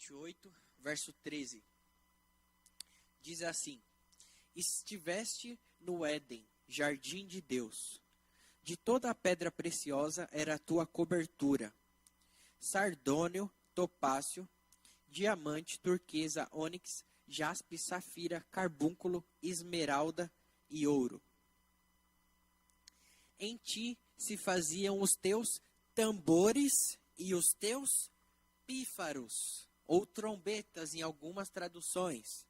28, verso 13. Diz assim: Estiveste no Éden, jardim de Deus. De toda a pedra preciosa era a tua cobertura: sardônio, topázio, diamante, turquesa, ônix, jaspe, safira, carbúnculo, esmeralda e ouro. Em ti se faziam os teus tambores e os teus pífaros, ou trombetas em algumas traduções.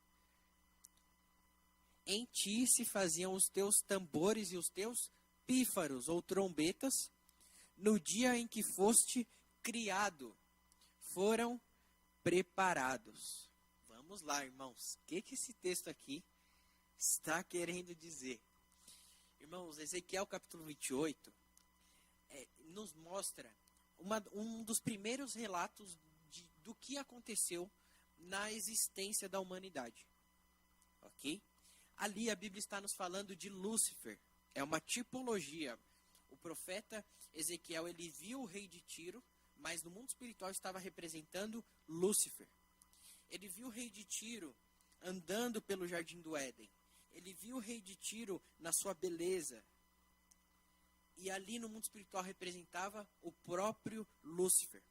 Em ti se faziam os teus tambores e os teus pífaros, ou trombetas, no dia em que foste criado, foram preparados. Vamos lá, irmãos. O que esse texto aqui está querendo dizer? Irmãos, Ezequiel capítulo 28 nos mostra um dos primeiros relatos do que aconteceu na existência da humanidade. Ok? Ali a Bíblia está nos falando de Lúcifer. É uma tipologia. O profeta Ezequiel, ele viu o rei de Tiro, mas no mundo espiritual estava representando Lúcifer. Ele viu o rei de Tiro andando pelo jardim do Éden. Ele viu o rei de Tiro na sua beleza. E ali no mundo espiritual representava o próprio Lúcifer.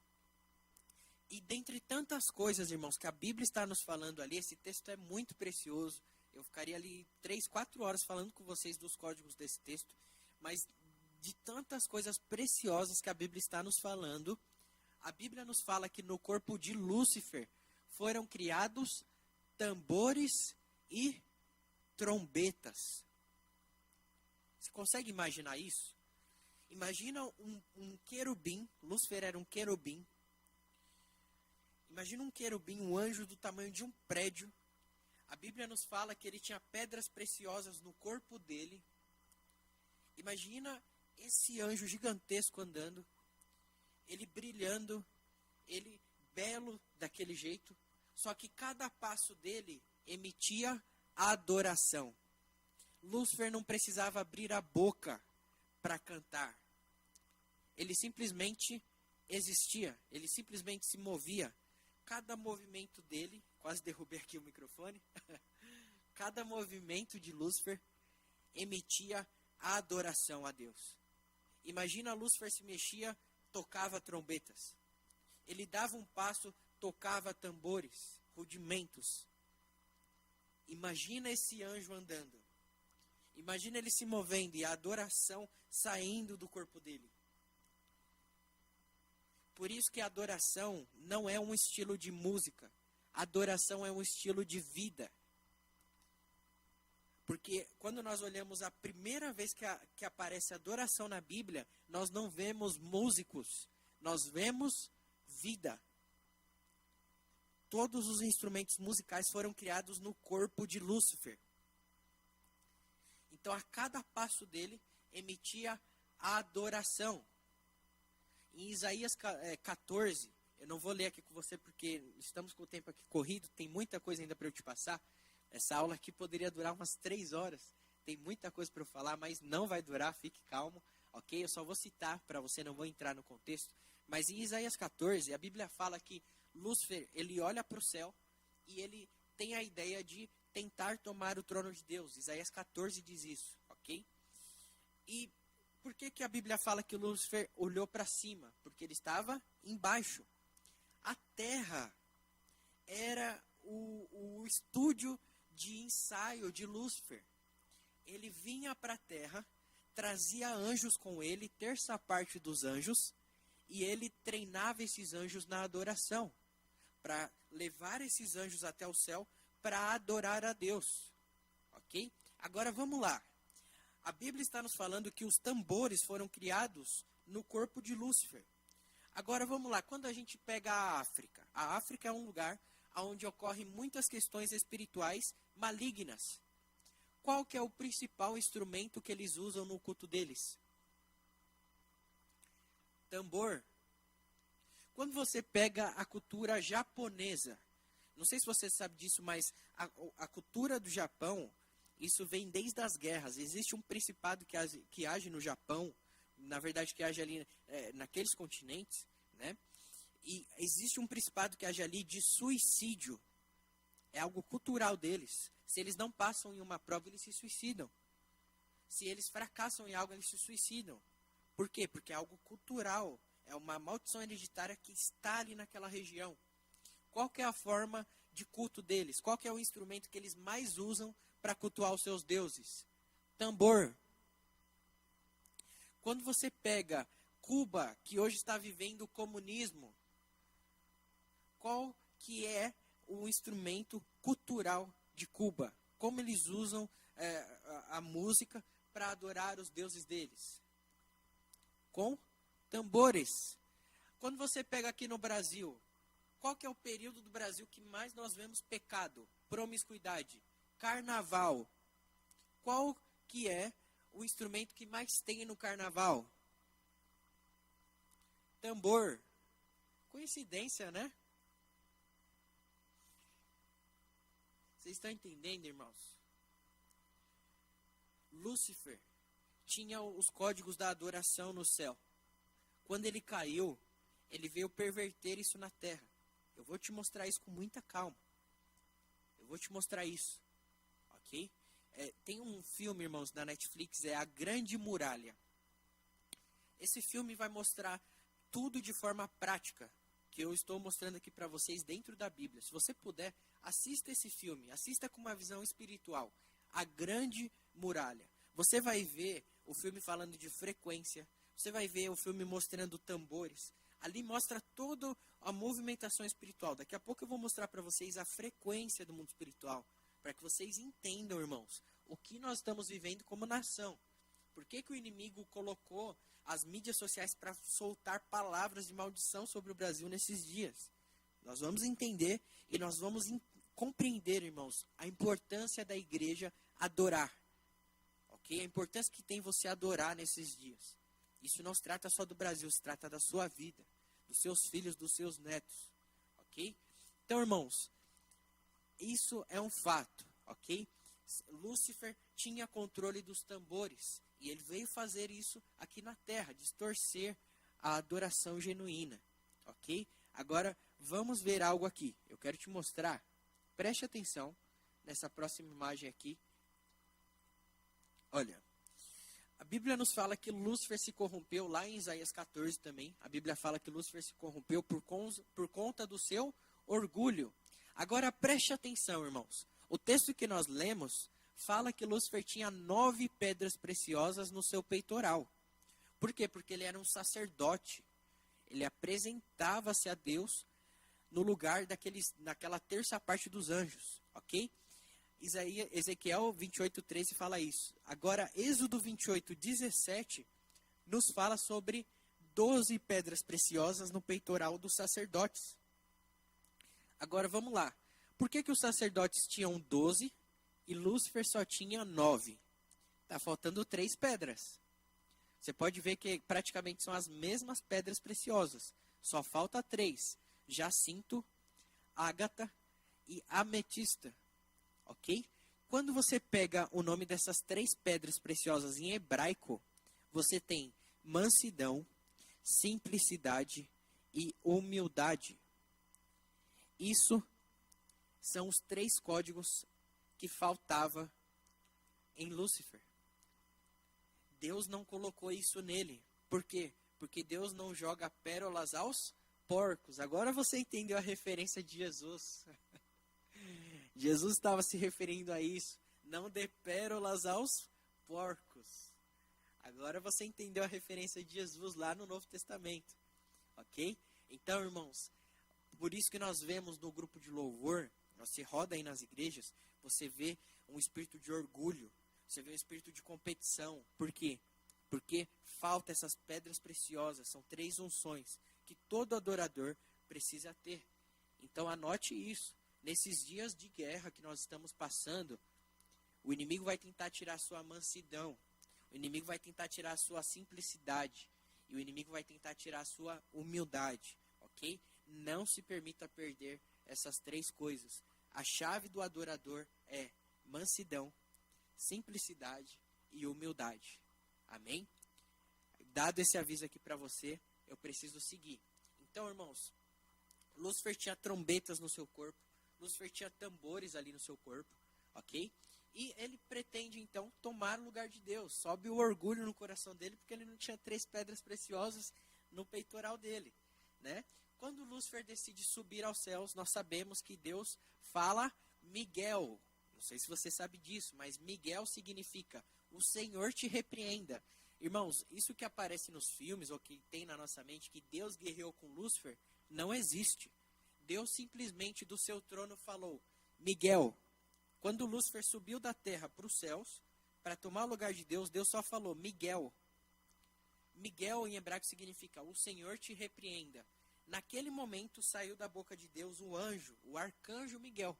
E dentre tantas coisas, irmãos, que a Bíblia está nos falando ali, esse texto é muito precioso. Eu ficaria ali 3, 4 horas falando com vocês dos códigos desse texto. Mas de tantas coisas preciosas que a Bíblia está nos falando, a Bíblia nos fala que no corpo de Lúcifer foram criados tambores e trombetas. Você consegue imaginar isso? Imagina um querubim. Lúcifer era um querubim. Imagina um querubim, um anjo do tamanho de um prédio. A Bíblia nos fala que ele tinha pedras preciosas no corpo dele. Imagina esse anjo gigantesco andando, ele brilhando, ele belo daquele jeito, só que cada passo dele emitia adoração. Lúcifer não precisava abrir a boca para cantar. Ele simplesmente existia, ele simplesmente se movia. Cada movimento dele, quase derrubei aqui o microfone, cada movimento de Lúcifer emitia adoração a Deus. Imagina Lúcifer se mexia, tocava trombetas. Ele dava um passo, tocava tambores, rudimentos. Imagina esse anjo andando. Imagina ele se movendo e a adoração saindo do corpo dele. Por isso que a adoração não é um estilo de música. A adoração é um estilo de vida. Porque quando nós olhamos a primeira vez que aparece adoração na Bíblia, nós não vemos músicos, nós vemos vida. Todos os instrumentos musicais foram criados no corpo de Lúcifer. Então a cada passo dele emitia a adoração. Em Isaías 14, eu não vou ler aqui com você porque estamos com o tempo aqui corrido, tem muita coisa ainda para eu te passar. Essa aula aqui poderia durar umas 3 horas. Tem muita coisa para eu falar, mas não vai durar, fique calmo, ok? Eu só vou citar para você, não vou entrar no contexto. Mas em Isaías 14, a Bíblia fala que Lúcifer, ele olha para o céu e ele tem a ideia de tentar tomar o trono de Deus. Isaías 14 diz isso, ok? E por que a Bíblia fala que Lúcifer olhou para cima? Porque ele estava embaixo. A terra era o estúdio de ensaio de Lúcifer. Ele vinha para a terra, trazia anjos com ele, terça parte dos anjos, e ele treinava esses anjos na adoração, para levar esses anjos até o céu, para adorar a Deus. Ok? Agora vamos lá. A Bíblia está nos falando que os tambores foram criados no corpo de Lúcifer. Agora vamos lá, quando a gente pega a África é um lugar onde ocorrem muitas questões espirituais malignas. Qual que é o principal instrumento que eles usam no culto deles? Tambor. Quando você pega a cultura japonesa, não sei se você sabe disso, mas a cultura do Japão, isso vem desde as guerras. Existe um principado que age no Japão, na verdade que age ali naqueles continentes, né? E existe um principado que age ali de suicídio. É algo cultural deles. Se eles não passam em uma prova, eles se suicidam. Se eles fracassam em algo, eles se suicidam. Por quê? Porque é algo cultural. É uma maldição hereditária que está ali naquela região. Qual que é a forma de culto deles? Qual que é o instrumento que eles mais usam para cultuar os seus deuses? Tambor. Quando você pega Cuba, que hoje está vivendo o comunismo, qual que é o instrumento cultural de Cuba? Como eles usam a música para adorar os deuses deles? Com tambores. Quando você pega aqui no Brasil, qual que é o período do Brasil que mais nós vemos pecado? Promiscuidade. Carnaval. Qual que é o instrumento que mais tem no carnaval? Tambor. Coincidência, né? Vocês estão entendendo, irmãos? Lúcifer tinha os códigos da adoração no céu. Quando ele caiu, ele veio perverter isso na terra. Eu vou te mostrar isso com muita calma. Eu vou te mostrar isso. Ok? Tem um filme, irmãos, da Netflix, é A Grande Muralha. Esse filme vai mostrar tudo de forma prática, que eu estou mostrando aqui para vocês dentro da Bíblia. Se você puder, assista esse filme. Assista com uma visão espiritual. A Grande Muralha. Você vai ver o filme falando de frequência. Você vai ver o filme mostrando tambores. Ali mostra toda a movimentação espiritual. Daqui a pouco eu vou mostrar para vocês a frequência do mundo espiritual. Para que vocês entendam, irmãos, o que nós estamos vivendo como nação. Por que o inimigo colocou as mídias sociais para soltar palavras de maldição sobre o Brasil nesses dias? Nós vamos entender e nós vamos compreender, irmãos, a importância da igreja adorar. Ok? A importância que tem você adorar nesses dias. Isso não se trata só do Brasil, se trata da sua vida, dos seus filhos, dos seus netos. Ok? Então, irmãos, isso é um fato. Ok? Lúcifer tinha controle dos tambores. E ele veio fazer isso aqui na terra, distorcer a adoração genuína. Ok? Agora, vamos ver algo aqui. Eu quero te mostrar. Preste atenção nessa próxima imagem aqui. Olha, a Bíblia nos fala que Lúcifer se corrompeu, lá em Isaías 14 também. A Bíblia fala que Lúcifer se corrompeu por conta do seu orgulho. Agora, preste atenção, irmãos. O texto que nós lemos fala que Lúcifer tinha 9 pedras preciosas no seu peitoral. Por quê? Porque ele era um sacerdote. Ele apresentava-se a Deus no lugar daquela terça parte dos anjos. Ok? Ezequiel 28:13 fala isso. Agora, Êxodo 28:17 nos fala sobre 12 pedras preciosas no peitoral dos sacerdotes. Agora, vamos lá. Por que os sacerdotes tinham 12 e Lúcifer só tinha 9? Está faltando 3 pedras. Você pode ver que praticamente são as mesmas pedras preciosas. Só falta 3. Jacinto, ágata e ametista. Ok? Quando você pega o nome dessas 3 pedras preciosas em hebraico, você tem mansidão, simplicidade e humildade. Isso são os 3 códigos que faltava em Lúcifer. Deus não colocou isso nele. Por quê? Porque Deus não joga pérolas aos porcos. Agora você entendeu a referência de Jesus. Jesus estava se referindo a isso. Não dê pérolas aos porcos. Agora você entendeu a referência de Jesus lá no Novo Testamento. Ok? Então, irmãos, por isso que nós vemos no grupo de louvor, você roda aí nas igrejas, você vê um espírito de orgulho, você vê um espírito de competição. Por quê? Porque falta essas pedras preciosas, são 3 unções que todo adorador precisa ter. Então anote isso. Nesses dias de guerra que nós estamos passando, o inimigo vai tentar tirar a sua mansidão, o inimigo vai tentar tirar a sua simplicidade, e o inimigo vai tentar tirar a sua humildade, ok? Não se permita perder essas 3 coisas. A chave do adorador é mansidão, simplicidade e humildade. Amém? Dado esse aviso aqui para você, eu preciso seguir. Então, irmãos, Lúcifer tinha trombetas no seu corpo. Lúcifer tinha tambores ali no seu corpo, ok? E ele pretende, então, tomar o lugar de Deus. Sobe o orgulho no coração dele, porque ele não tinha 3 pedras preciosas no peitoral dele, né? Quando Lúcifer decide subir aos céus, nós sabemos que Deus fala Miguel. Não sei se você sabe disso, mas Miguel significa o Senhor te repreenda. Irmãos, isso que aparece nos filmes, ou que tem na nossa mente, que Deus guerreou com Lúcifer, não existe. Deus simplesmente do seu trono falou, Miguel. Quando Lúcifer subiu da terra para os céus, para tomar o lugar de Deus, Deus só falou, Miguel. Miguel em hebraico significa, o Senhor te repreenda. Naquele momento saiu da boca de Deus o anjo, o arcanjo Miguel,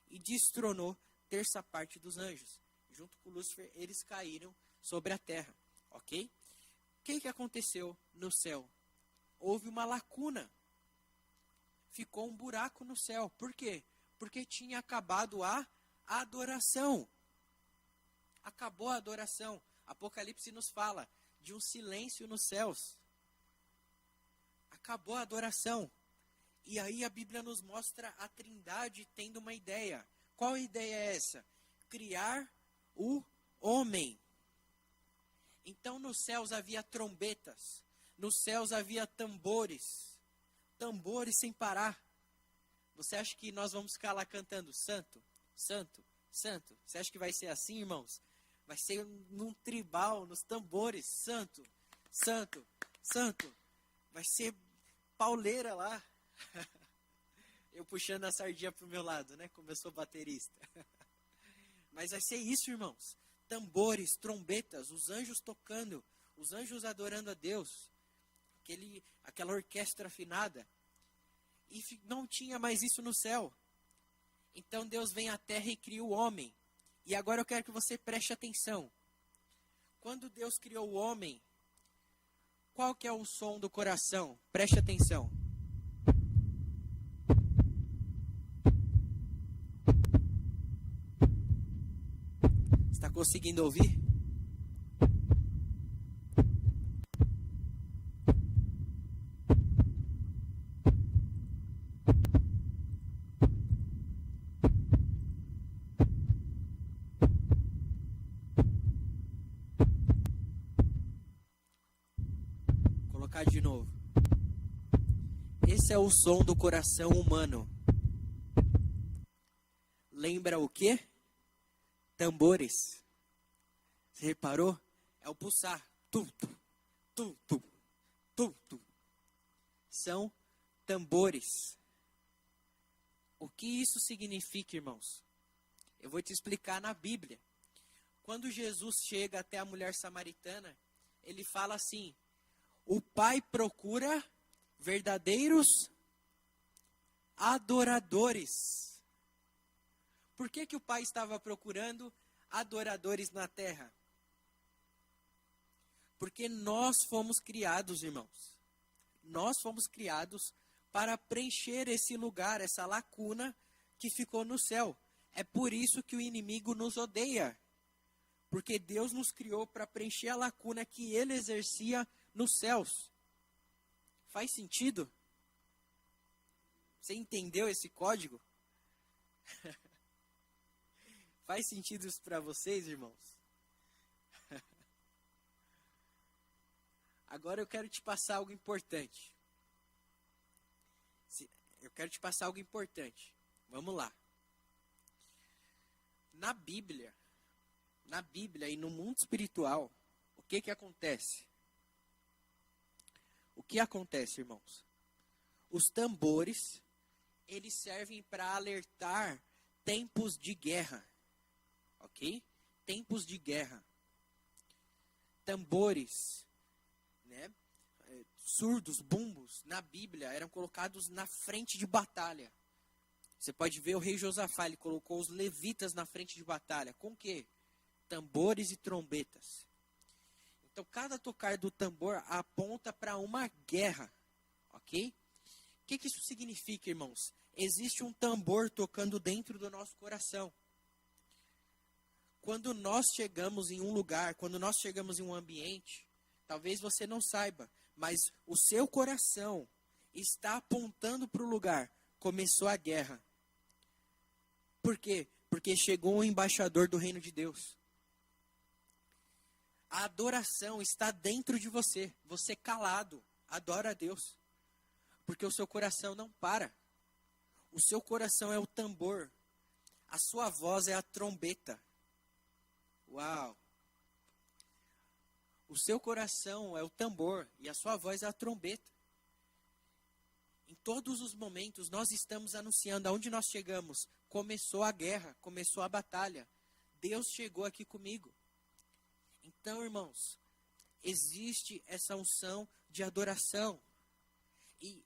e destronou terça parte dos anjos. Junto com Lúcifer, eles caíram sobre a terra, ok? O que aconteceu no céu? Houve uma lacuna. Ficou um buraco no céu. Por quê? Porque tinha acabado a adoração. Acabou a adoração. Apocalipse nos fala de um silêncio nos céus. Acabou a adoração. E aí a Bíblia nos mostra a Trindade tendo uma ideia. Qual ideia é essa? Criar o homem. Então nos céus havia trombetas. Nos céus havia tambores. Tambores sem parar. Você acha que nós vamos ficar lá cantando santo, santo, santo? Você acha que vai ser assim, irmãos? Vai ser num tribal, nos tambores, santo, santo, santo. Vai ser pauleira lá. Eu puxando a sardinha pro meu lado, né? Como eu sou baterista. Mas vai ser isso, irmãos. Tambores, trombetas, os anjos tocando, os anjos adorando a Deus. Aquela orquestra afinada. E não tinha mais isso no céu. Então Deus vem à terra e cria o homem. E agora eu quero que você preste atenção. Quando Deus criou o homem, qual que é o som do coração? Preste atenção. Está conseguindo ouvir? De novo. Esse é o som do coração humano. Lembra o quê? Tambores. Você reparou? É o pulsar. Tum, tum, tum, tum, tum, tum. São tambores. O que isso significa, irmãos? Eu vou te explicar na Bíblia. Quando Jesus chega até a mulher samaritana, ele fala assim: o Pai procura verdadeiros adoradores. Por que o Pai estava procurando adoradores na terra? Porque nós fomos criados, irmãos. Nós fomos criados para preencher esse lugar, essa lacuna que ficou no céu. É por isso que o inimigo nos odeia. Porque Deus nos criou para preencher a lacuna que ele exercia nos céus. Faz sentido? Você entendeu esse código? Faz sentido isso para vocês, irmãos? Agora eu quero te passar algo importante. Vamos lá. Na Bíblia e no mundo espiritual, o que acontece? O que acontece, irmãos? Os tambores, eles servem para alertar tempos de guerra. Ok? Tempos de guerra. Tambores, né? Surdos, bumbos, na Bíblia, eram colocados na frente de batalha. Você pode ver o rei Josafá, ele colocou os levitas na frente de batalha. Com o quê? Tambores e trombetas. Então, cada tocar do tambor aponta para uma guerra, ok? O que isso significa, irmãos? Existe um tambor tocando dentro do nosso coração. Quando nós chegamos em um lugar, quando nós chegamos em um ambiente, talvez você não saiba, mas o seu coração está apontando para o lugar. Começou a guerra. Por quê? Porque chegou um embaixador do reino de Deus. A adoração está dentro de você. Você calado, adora a Deus. Porque o seu coração não para. O seu coração é o tambor. A sua voz é a trombeta. Uau! O seu coração é o tambor e a sua voz é a trombeta. Em todos os momentos nós estamos anunciando aonde nós chegamos. Começou a guerra, começou a batalha. Deus chegou aqui comigo. Então, irmãos, existe essa unção de adoração. E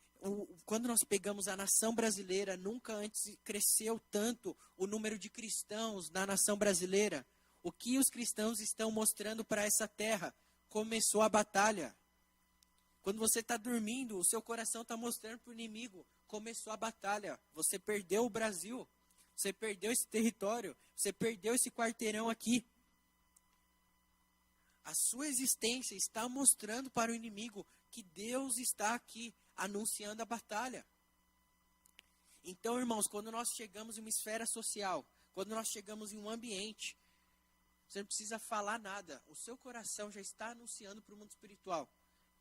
quando nós pegamos a nação brasileira, nunca antes cresceu tanto o número de cristãos na nação brasileira. O que os cristãos estão mostrando para essa terra? Começou a batalha. Quando você está dormindo, o seu coração está mostrando para o inimigo, começou a batalha. Você perdeu o Brasil, você perdeu esse território, você perdeu esse quarteirão aqui. A sua existência está mostrando para o inimigo que Deus está aqui, anunciando a batalha. Então, irmãos, quando nós chegamos em uma esfera social, quando nós chegamos em um ambiente, você não precisa falar nada. O seu coração já está anunciando para o mundo espiritual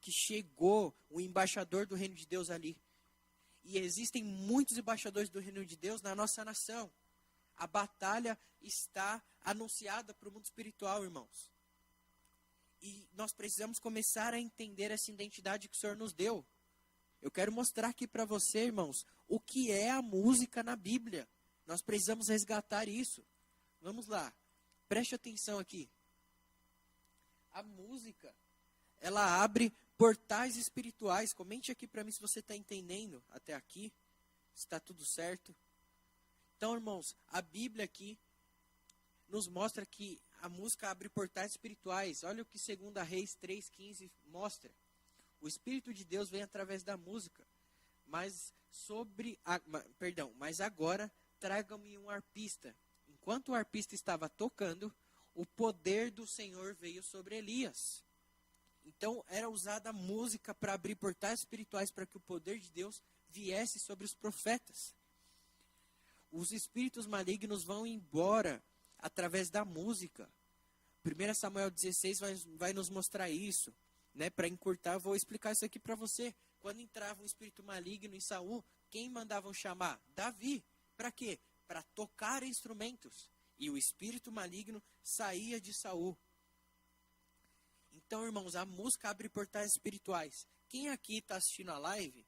que chegou o embaixador do reino de Deus ali. E existem muitos embaixadores do reino de Deus na nossa nação. A batalha está anunciada para o mundo espiritual, irmãos. E nós precisamos começar a entender essa identidade que o Senhor nos deu. Eu quero mostrar aqui para você, irmãos, o que é a música na Bíblia. Nós precisamos resgatar isso. Vamos lá. Preste atenção aqui. A música, ela abre portais espirituais. Comente aqui para mim se você está entendendo até aqui. Se está tudo certo. Então, irmãos, a Bíblia aqui nos mostra que a música abre portais espirituais. Olha o que 2 Reis 3,15 mostra. O Espírito de Deus vem através da música. Mas agora traga-me um arpista. Enquanto o arpista estava tocando, o poder do Senhor veio sobre Elias. Então, era usada a música para abrir portais espirituais para que o poder de Deus viesse sobre os profetas. Os espíritos malignos vão embora através da música. 1 Samuel 16 vai nos mostrar isso. Né? Para encurtar, eu vou explicar isso aqui para você. Quando entrava um espírito maligno em Saul, quem mandavam chamar? Davi. Para quê? Para tocar instrumentos. E o espírito maligno saía de Saul. Então, irmãos, a música abre portais espirituais. Quem aqui está assistindo a live,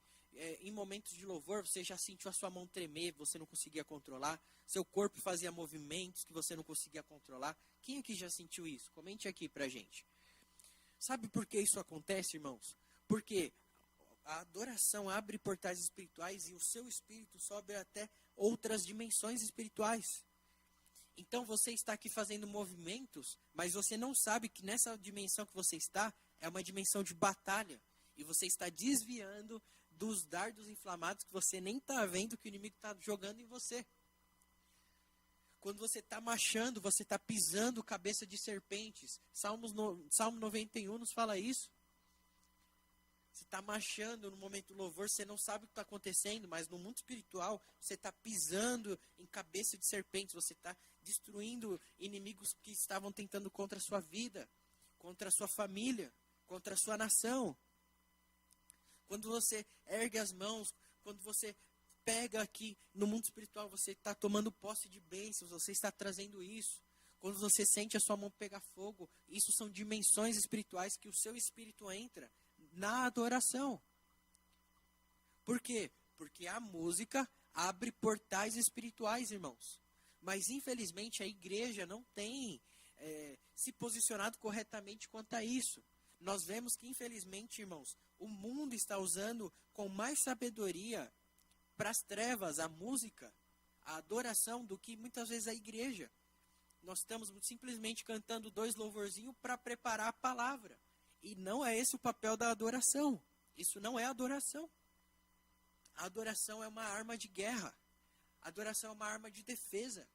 em momentos de louvor, você já sentiu a sua mão tremer, você não conseguia controlar, seu corpo fazia movimentos que você não conseguia controlar. Quem aqui já sentiu isso? Comente aqui pra gente. Sabe por que isso acontece, irmãos? Porque a adoração abre portais espirituais e o seu espírito sobe até outras dimensões espirituais. Então você está aqui fazendo movimentos, mas você não sabe que nessa dimensão que você está é uma dimensão de batalha. E você está desviando dos dardos inflamados que você nem está vendo que o inimigo está jogando em você. Quando você está marchando, você está pisando cabeça de serpentes. Salmo 91 nos fala isso. Você está marchando no momento do louvor, você não sabe o que está acontecendo, mas no mundo espiritual, você está pisando em cabeça de serpentes, você está destruindo inimigos que estavam tentando contra a sua vida, contra a sua família, contra a sua nação. Quando você ergue as mãos, quando você pega aqui no mundo espiritual, você está tomando posse de bênçãos, você está trazendo isso. Quando você sente a sua mão pegar fogo, isso são dimensões espirituais que o seu espírito entra na adoração. Por quê? Porque a música abre portais espirituais, irmãos. Mas infelizmente a igreja não tem se posicionado corretamente quanto a isso. Nós vemos que infelizmente, irmãos, o mundo está usando com mais sabedoria para as trevas, a música, a adoração, do que muitas vezes a igreja. Nós estamos simplesmente cantando 2 louvorzinhos para preparar a palavra. E não é esse o papel da adoração. Isso não é adoração. A adoração é uma arma de guerra. A adoração é uma arma de defesa.